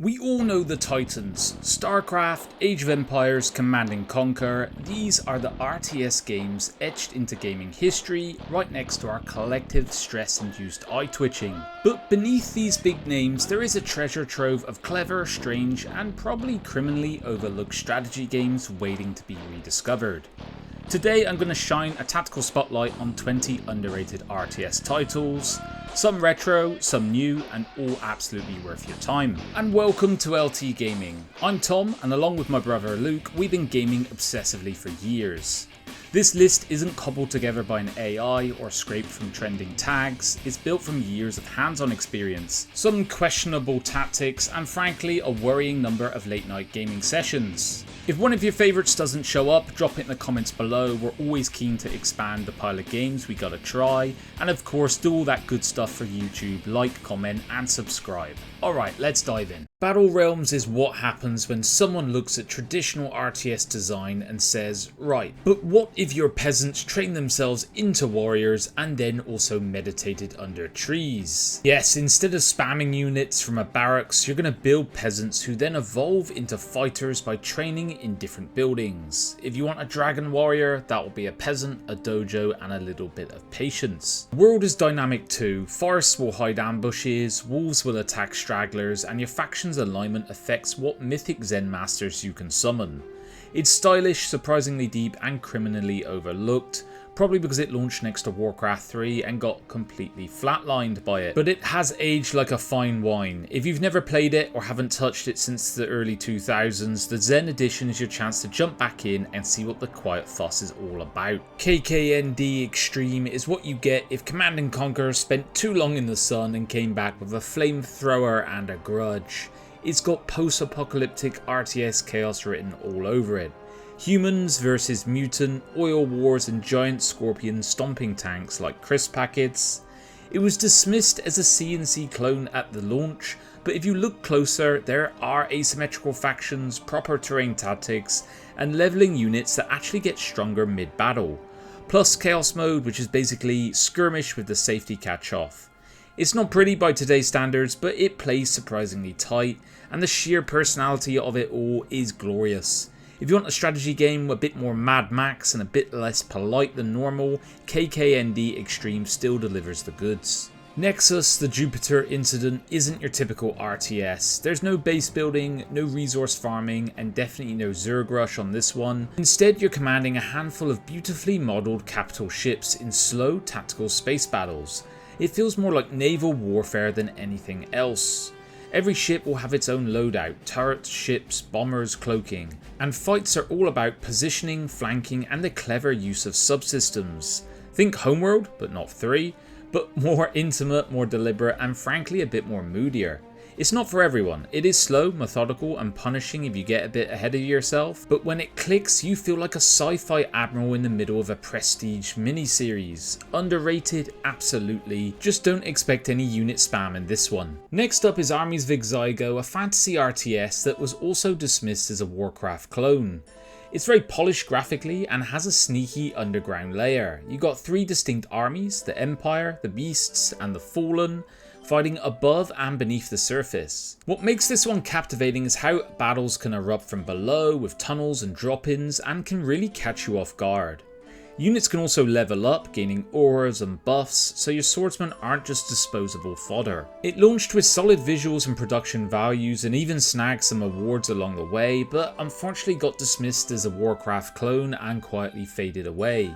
We all know the Titans, StarCraft, Age of Empires, Command and Conquer. These are the RTS games etched into gaming history, right next to our collective stress-induced eye-twitching. But beneath these big names there is a treasure trove of clever, strange and probably criminally overlooked strategy games waiting to be rediscovered. Today I'm going to shine a tactical spotlight on 20 underrated RTS titles, some retro, some new, and all absolutely worth your time. And welcome to LT Gaming. I'm Tom, and along with my brother Luke, we've been gaming obsessively for years. This list isn't cobbled together by an AI or scraped from trending tags, it's built from years of hands-on experience, some questionable tactics, and frankly a worrying number of late night gaming sessions. If one of your favourites doesn't show up, drop it in the comments below. We're always keen to expand the pile of games we gotta try, and of course do all that good stuff for YouTube, like, comment and subscribe. Alright, let's dive in. Battle Realms is what happens when someone looks at traditional RTS design and says, right, but what if your peasants train themselves into warriors and then also meditated under trees? Yes, instead of spamming units from a barracks, you're going to build peasants who then evolve into fighters by training in different buildings. If you want a dragon warrior, that will be a peasant, a dojo and a little bit of patience. The world is dynamic too. Forests will hide ambushes, wolves will attack stragglers, and your faction's alignment affects what mythic Zen masters you can summon. It's stylish, surprisingly deep and criminally overlooked, probably because it launched next to Warcraft 3 and got completely flatlined by it. But it has aged like a fine wine. If you've never played it or haven't touched it since the early 2000s, the Zen edition is your chance to jump back in and see what the quiet fuss is all about. KKND Xtreme is what you get if Command and Conquer spent too long in the sun and came back with a flamethrower and a grudge. It's got post-apocalyptic RTS chaos written all over it. Humans versus mutant, oil wars and giant scorpion stomping tanks like crisp packets. It was dismissed as a CNC clone at the launch, but if you look closer there are asymmetrical factions, proper terrain tactics and leveling units that actually get stronger mid-battle. Plus chaos mode, which is basically skirmish with the safety catch off. It's not pretty by today's standards, but it plays surprisingly tight and the sheer personality of it all is glorious. If you want a strategy game a bit more Mad Max and a bit less polite than normal, KKND Xtreme still delivers the goods. Nexus, the Jupiter incident, isn't your typical RTS. There's no base building, no resource farming, and definitely no Zerg rush on this one. Instead, you're commanding a handful of beautifully modelled capital ships in slow tactical space battles. It feels more like naval warfare than anything else. Every ship will have its own loadout, turrets, ships, bombers, cloaking, and fights are all about positioning, flanking and the clever use of subsystems. Think Homeworld, but not 3, but more intimate, more deliberate and frankly a bit more moodier. It's not for everyone. It is slow, methodical and punishing if you get a bit ahead of yourself, but when it clicks you feel like a sci-fi admiral in the middle of a prestige miniseries. Underrated? Absolutely. Just don't expect any unit spam in this one. Next up is Armies of Exigo, a fantasy RTS that was also dismissed as a Warcraft clone. It's very polished graphically and has a sneaky underground layer. You got 3 distinct armies, the Empire, the Beasts and the Fallen, fighting above and beneath the surface. What makes this one captivating is how battles can erupt from below with tunnels and drop-ins and can really catch you off guard. Units can also level up, gaining auras and buffs, so your swordsmen aren't just disposable fodder. It launched with solid visuals and production values and even snagged some awards along the way, but unfortunately got dismissed as a Warcraft clone and quietly faded away.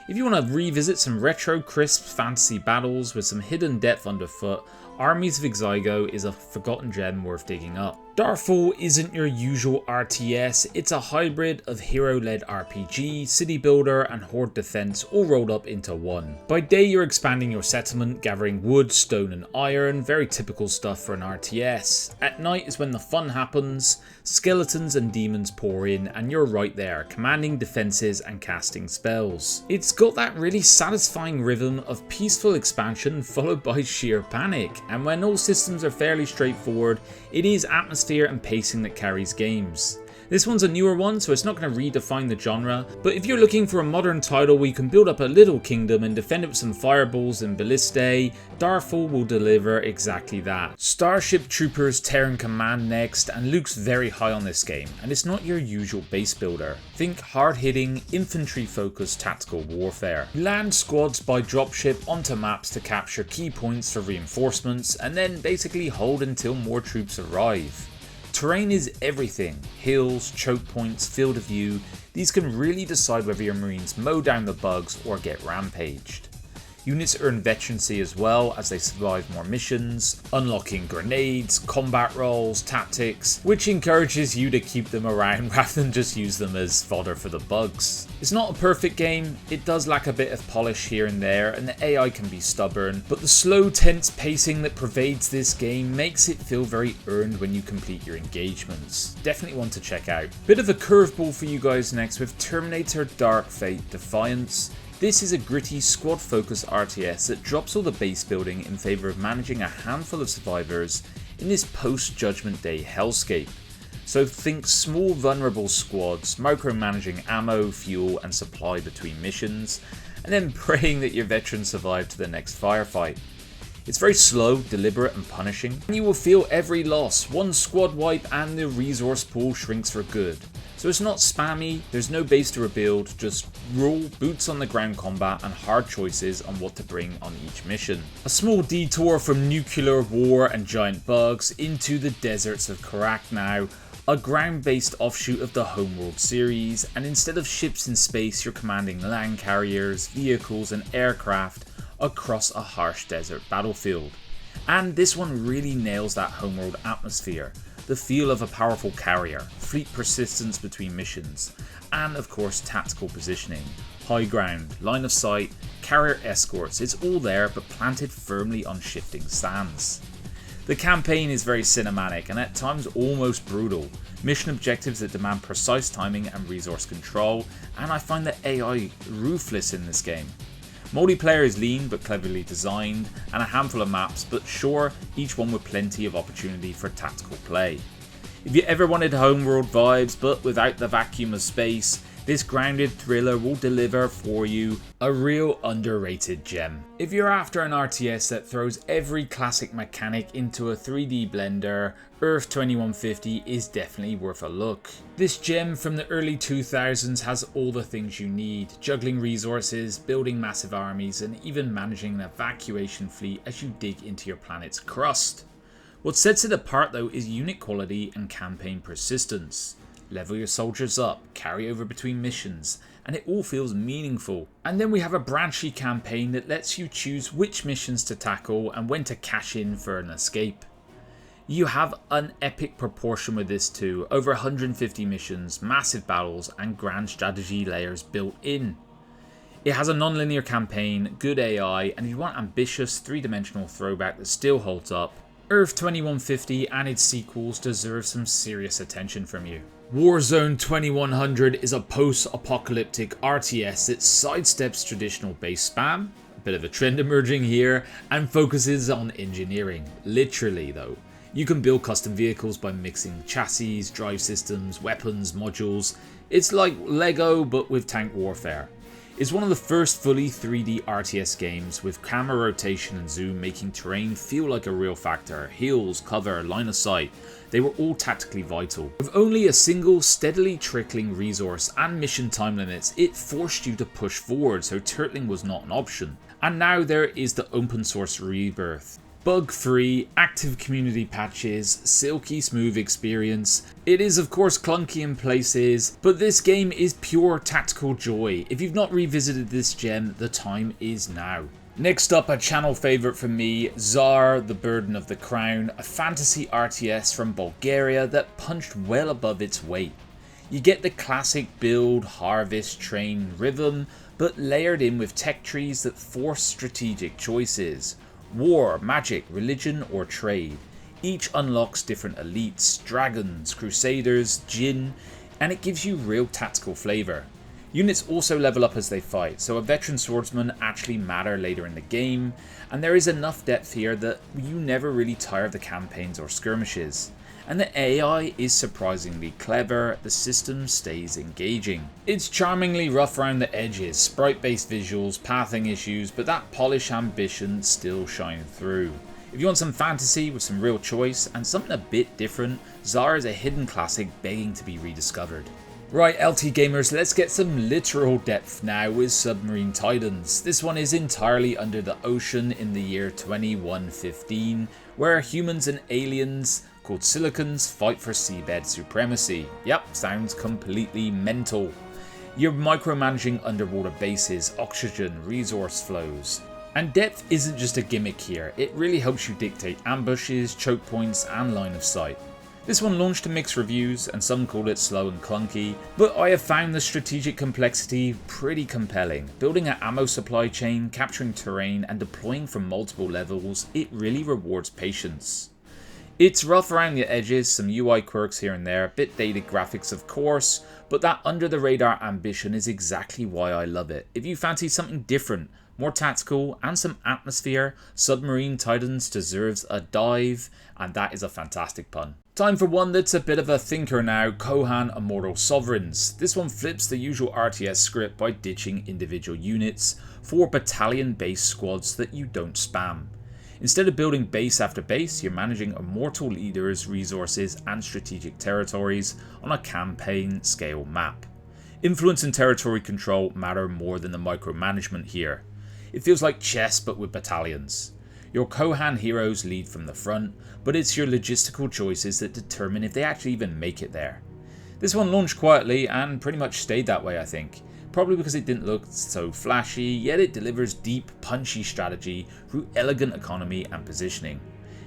If you want to revisit some retro crisp fantasy battles with some hidden depth underfoot, Armies of Exigo is a forgotten gem worth digging up. Darfall isn't your usual RTS, it's a hybrid of hero-led RPG, city builder and horde defense all rolled up into one. By day you're expanding your settlement, gathering wood, stone and iron, very typical stuff for an RTS. At night is when the fun happens, skeletons and demons pour in and you're right there, commanding defenses and casting spells. It's got that really satisfying rhythm of peaceful expansion followed by sheer panic, and when all systems are fairly straightforward, it is atmosphere and pacing that carries games. This one's a newer one, so it's not going to redefine the genre, but if you're looking for a modern title where you can build up a little kingdom and defend it with some fireballs and ballistae, Darfall will deliver exactly that. Starship Troopers Terran Command next, and Luke's very high on this game, and it's not your usual base builder. Think hard-hitting, infantry-focused tactical warfare. You land squads by dropship onto maps to capture key points for reinforcements, and then basically hold until more troops arrive. Terrain is everything. Hills, choke points, field of view. These can really decide whether your marines mow down the bugs or get rampaged. Units earn veterancy as well as they survive more missions, unlocking grenades, combat roles, tactics, which encourages you to keep them around rather than just use them as fodder for the bugs. It's not a perfect game, it does lack a bit of polish here and there, and the AI can be stubborn, but the slow, tense pacing that pervades this game makes it feel very earned when you complete your engagements. Definitely one to check out. Bit of a curveball for you guys next with Terminator Dark Fate Defiance. This is a gritty, squad-focused RTS that drops all the base building in favour of managing a handful of survivors in this post-Judgment Day hellscape. So think small, vulnerable squads, micromanaging ammo, fuel and supply between missions, and then praying that your veterans survive to the next firefight. It's very slow, deliberate and punishing, and you will feel every loss. One squad wipe and the resource pool shrinks for good. So it's not spammy, there's no base to rebuild, just raw, boots on the ground combat and hard choices on what to bring on each mission. A small detour from nuclear war and giant bugs into the deserts of Kharak now, a ground-based offshoot of the Homeworld series, and instead of ships in space you're commanding land carriers, vehicles and aircraft across a harsh desert battlefield. And this one really nails that Homeworld atmosphere. The feel of a powerful carrier, fleet persistence between missions, and of course tactical positioning. High ground, line of sight, carrier escorts, it's all there but planted firmly on shifting sands. The campaign is very cinematic and at times almost brutal. Mission objectives that demand precise timing and resource control, and I find the AI ruthless in this game. Multiplayer is lean but cleverly designed, and a handful of maps, but sure, each one with plenty of opportunity for tactical play. If you ever wanted Homeworld vibes but without the vacuum of space, this grounded thriller will deliver for you a real underrated gem. If you're after an RTS that throws every classic mechanic into a 3D blender, Earth 2150 is definitely worth a look. This gem from the early 2000s has all the things you need, juggling resources, building massive armies, and even managing an evacuation fleet as you dig into your planet's crust. What sets it apart though is unit quality and campaign persistence. Level your soldiers up, carry over between missions, and it all feels meaningful. And then we have a branchy campaign that lets you choose which missions to tackle and when to cash in for an escape. You have an epic proportion with this too, over 150 missions, massive battles and grand strategy layers built in. It has a non-linear campaign, good AI, and if you want ambitious 3-dimensional throwback that still holds up, Earth 2150 and its sequels deserve some serious attention from you. Warzone 2100 is a post-apocalyptic RTS that sidesteps traditional base spam, a bit of a trend emerging here, and focuses on engineering, literally though. You can build custom vehicles by mixing chassis, drive systems, weapons, modules. It's like Lego but with tank warfare. It's one of the first fully 3D RTS games with camera rotation and zoom making terrain feel like a real factor. Hills, cover, line of sight, they were all tactically vital. With only a single steadily trickling resource and mission time limits, it forced you to push forward, so turtling was not an option. And now there is the open source rebirth. Bug-free, active community patches, silky smooth experience. It is of course clunky in places, but this game is pure tactical joy. If you've not revisited this gem, the time is now. Next up, a channel favourite for me, Tzar, The Burden of the Crown, a fantasy RTS from Bulgaria that punched well above its weight. You get the classic build, harvest, train rhythm, but layered in with tech trees that force strategic choices. War, magic, religion or trade. Each unlocks different elites, dragons, crusaders, djinn, and it gives you real tactical flavour. Units also level up as they fight, so a veteran swordsman actually matter later in the game, and there is enough depth here that you never really tire of the campaigns or skirmishes. and the AI is surprisingly clever, the system stays engaging. It's charmingly rough around the edges, sprite-based visuals, pathing issues, but that polished ambition still shines through. If you want some fantasy with some real choice and something a bit different, Tzar is a hidden classic begging to be rediscovered. Right, LT gamers, let's get some literal depth now with Submarine Titans. This one is entirely under the ocean in the year 2115, where humans and aliens called Silicons fight for seabed supremacy. Yep, sounds completely mental. You're micromanaging underwater bases, oxygen, resource flows. And depth isn't just a gimmick here, it really helps you dictate ambushes, choke points and line of sight. This one launched to mixed reviews and some called it slow and clunky, but I have found the strategic complexity pretty compelling. Building an ammo supply chain, capturing terrain and deploying from multiple levels, it really rewards patience. It's rough around the edges, some UI quirks here and there, bit dated graphics of course, but that under the radar ambition is exactly why I love it. If you fancy something different, more tactical and some atmosphere, Submarine Titans deserves a dive, and that is a fantastic pun. Time for one that's a bit of a thinker now, Kohan Immortal Sovereigns. This one flips the usual RTS script by ditching individual units for battalion-based squads that you don't spam. Instead of building base after base, you're managing immortal leaders, resources and strategic territories on a campaign scale map. Influence and territory control matter more than the micromanagement here. It feels like chess but with battalions. Your Kohan heroes lead from the front, but it's your logistical choices that determine if they actually even make it there. This one launched quietly and pretty much stayed that way I think. Probably because it didn't look so flashy, yet it delivers deep, punchy strategy through elegant economy and positioning.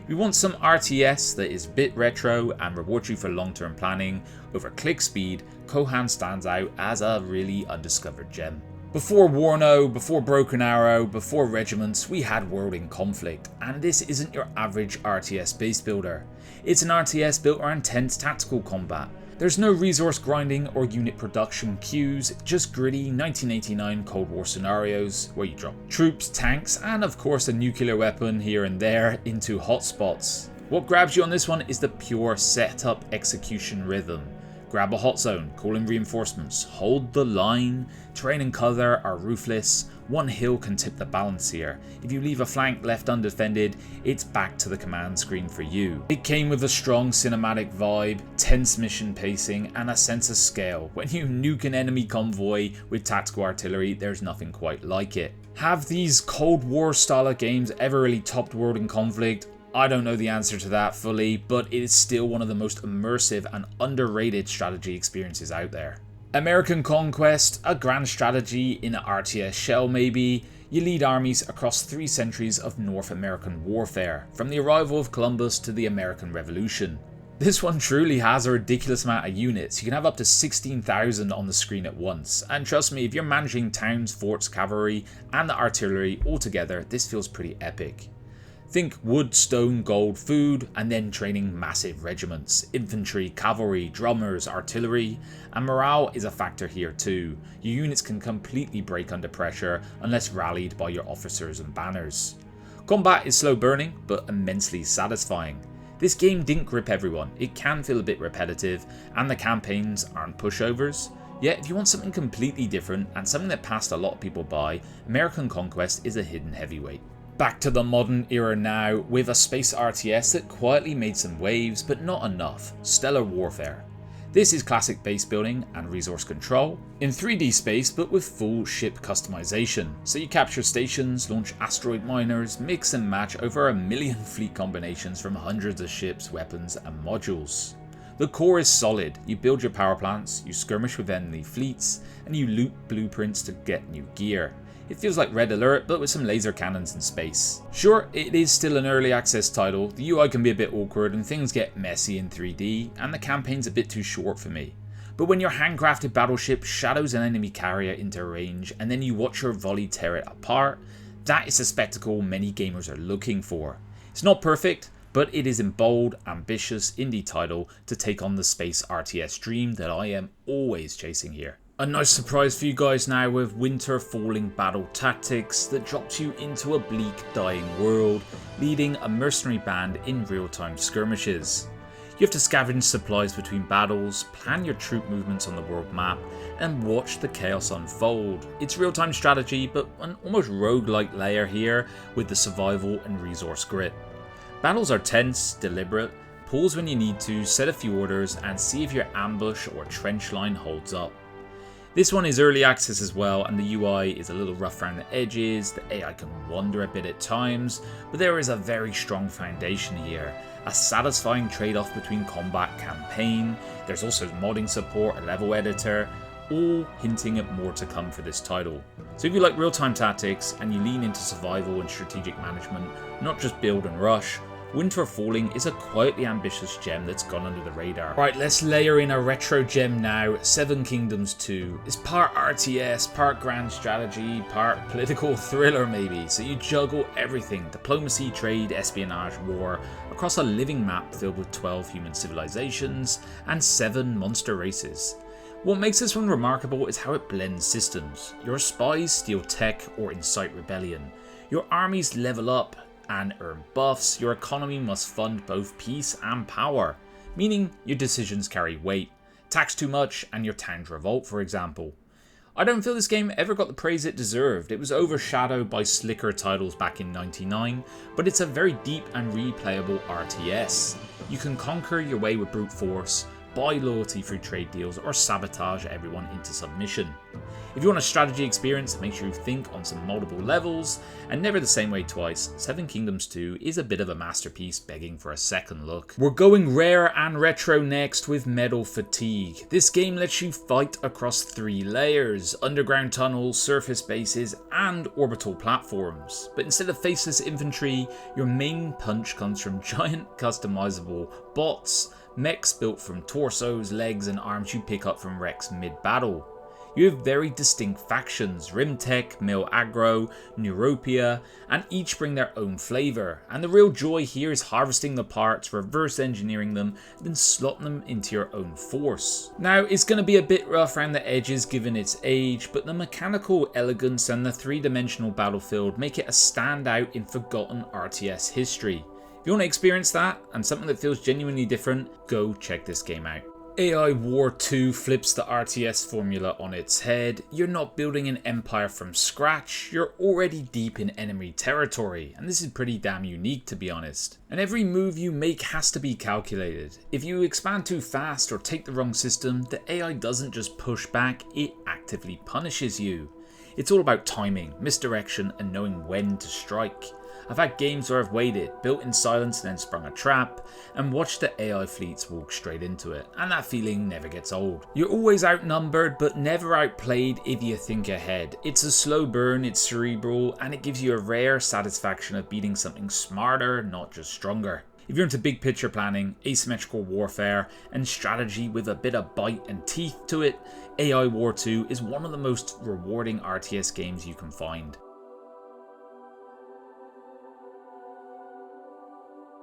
If you want some RTS that is a bit retro and rewards you for long-term planning over click speed, Kohan stands out as a really undiscovered gem. Before Warno, before Broken Arrow, before Regiments, we had World in Conflict, and this isn't your average RTS base builder. It's an RTS built around tense tactical combat. There's no resource grinding or unit production queues, just gritty 1989 Cold War scenarios where you drop troops, tanks, and of course a nuclear weapon here and there into hotspots. What grabs you on this one is the pure setup execution rhythm. Grab a hot zone, call in reinforcements, hold the line, terrain and cover are ruthless, one hill can tip the balance here. If you leave a flank left undefended, it's back to the command screen for you. It came with a strong cinematic vibe, tense mission pacing and a sense of scale. When you nuke an enemy convoy with tactical artillery, there's nothing quite like it. Have these Cold War style of games ever really topped World in Conflict? I don't know the answer to that fully, but it is still one of the most immersive and underrated strategy experiences out there. American Conquest, a grand strategy in an RTS shell maybe. You lead armies across 3 centuries of North American warfare, from the arrival of Columbus to the American Revolution. This one truly has a ridiculous amount of units. You can have up to 16,000 on the screen at once, and trust me, if you're managing towns, forts, cavalry and the artillery all together, this feels pretty epic. Think wood, stone, gold, food, and then training massive regiments. Infantry, cavalry, drummers, artillery, and morale is a factor here too. Your units can completely break under pressure unless rallied by your officers and banners. Combat is slow burning, but immensely satisfying. This game didn't grip everyone, it can feel a bit repetitive, and the campaigns aren't pushovers. Yet if you want something completely different, and something that passed a lot of people by, American Conquest is a hidden heavyweight. Back to the modern era now, with a space RTS that quietly made some waves, but not enough. Stellar Warfare. This is classic base building and resource control, in 3D space but with full ship customization. So you capture stations, launch asteroid miners, mix and match over 1 million fleet combinations from hundreds of ships, weapons and modules. The core is solid, you build your power plants, you skirmish with enemy fleets, and you loot blueprints to get new gear. It feels like Red Alert, but with some laser cannons in space. Sure, it is still an early access title, the UI can be a bit awkward and things get messy in 3D, and the campaign's a bit too short for me. But when your handcrafted battleship shadows an enemy carrier into range, and then you watch your volley tear it apart, that is the spectacle many gamers are looking for. It's not perfect, but it is a bold, ambitious indie title to take on the space RTS dream that I am always chasing here. A nice surprise for you guys now with Winter Falling Battle Tactics that drops you into a bleak, dying world, leading a mercenary band in real-time skirmishes. You have to scavenge supplies between battles, plan your troop movements on the world map, and watch the chaos unfold. It's real-time strategy, but an almost roguelike layer here with the survival and resource grit. Battles are tense, deliberate, pause when you need to, set a few orders, and see if your ambush or trench line holds up. This one is early access as well, and the UI is a little rough around the edges, the AI can wander a bit at times, but there is a very strong foundation here. A satisfying trade-off between combat campaign, there's also modding support, a level editor, all hinting at more to come for this title. So if you like real-time tactics and you lean into survival and strategic management, not just build and rush, Winter Falling is a quietly ambitious gem that's gone under the radar. Right, let's layer in a retro gem now. Seven Kingdoms 2 is part RTS, part grand strategy, part political thriller maybe. So you juggle everything, diplomacy, trade, espionage, war, across a living map filled with 12 human civilizations and 7 monster races. What makes this one remarkable is how it blends systems. Your spies steal tech or incite rebellion. Your armies level up and earn buffs. Your economy must fund both peace and power, meaning your decisions carry weight. Tax too much and your towns revolt, for example. I don't feel this game ever got the praise it deserved. It was overshadowed by slicker titles back in '99, but it's a very deep and replayable RTS. You can conquer your way with brute force, buy loyalty through trade deals, or sabotage everyone into submission. If you want a strategy experience, make sure you think on some multiple levels, and never the same way twice, Seven Kingdoms 2 is a bit of a masterpiece begging for a second look. We're going rare and retro next with Metal Fatigue. This game lets you fight across 3 layers, underground tunnels, surface bases, and orbital platforms. But instead of faceless infantry, your main punch comes from giant customizable bots, mechs built from torsos, legs, and arms you pick up from wrecks mid-battle. You have very distinct factions, Rimtech, Mil Aggro, Neuropia, and each bring their own flavour, and the real joy here is harvesting the parts, reverse engineering them, then slotting them into your own force. Now, it's going to be a bit rough around the edges given its age, but the mechanical elegance and the 3-dimensional battlefield make it a standout in forgotten RTS history. If you want to experience that, and something that feels genuinely different, go check this game out. AI War 2 flips the RTS formula on its head. You're not building an empire from scratch, you're already deep in enemy territory, and this is pretty damn unique to be honest. And every move you make has to be calculated. If you expand too fast or take the wrong system, the AI doesn't just push back, it actively punishes you. It's all about timing, misdirection, and knowing when to strike. I've had games where I've waited, built in silence and then sprung a trap, and watched the AI fleets walk straight into it, and that feeling never gets old. You're always outnumbered, but never outplayed if you think ahead. It's a slow burn, it's cerebral, and it gives you a rare satisfaction of beating something smarter, not just stronger. If you're into big picture planning, asymmetrical warfare, and strategy with a bit of bite and teeth to it, AI War 2 is one of the most rewarding RTS games you can find.